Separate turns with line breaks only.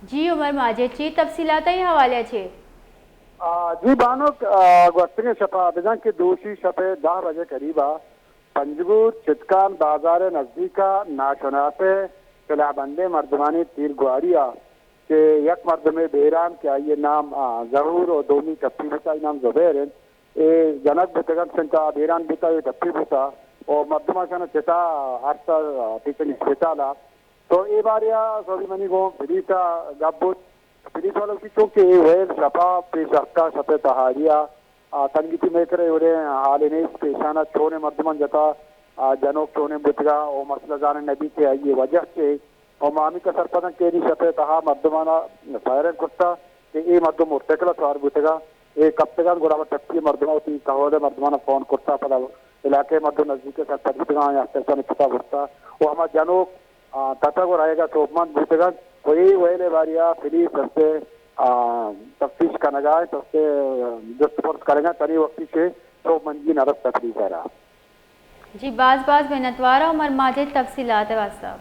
जी उमर माजेची तफसीलातही हवाले छे।
जी बानो वक्तगे शपा बिजन के दोषी शपे 10 बजे करीबा पंजगुर चितकान बाजार नजदीका नाशनाते किलाबंदे मर्दमानी तीर गुआरिया के यक मर्द में बेरान क्या ये नाम जहूर और दोमी टप्पी बुता नाम जुबैर है। ए जनक बुतगन संचा बेरान बुता ये टप्पी बुता और मर्दमा शना चिता अर्थ टिकनी चिताला तो ए बारिया सोरी मनी गो बिरीता गब्बुत बिरीत वालों की चूंकि वेल शपा पेशक्का शपे तहारिया तंगिती मेकरे उरे हालिने पेशाना छोने मर्दमन जता जनोक छोने बुतगा और मसला जाने नबी के ये वजह से और मामी का सरपदन केरी शपे तहा मर्दमाना फायरन कुत्ता कि ए मर्दम मुर्तकला स्वार बुतगा ए कप्तगान गुरावा टक्की मर्दमा होती कहोले मर्दमाना फोन कुत्ता पड़ा इलाके मर्दम नजदीक सरपद बुतगा या सरपन कुत्ता बुतगा वो हमारा जनोक तथा को रहेगा सोपमान बुतगा कोई वेले बारिया फिली सस्ते तफ्तीश का नगाए सस्ते दस्तपुर्द करेगा तरी वक्ती से तो मंजी नरक तकलीफ है रहा।
जी बाज बाज मेहनतवारा उमर माजे तफसीलात वास्ता।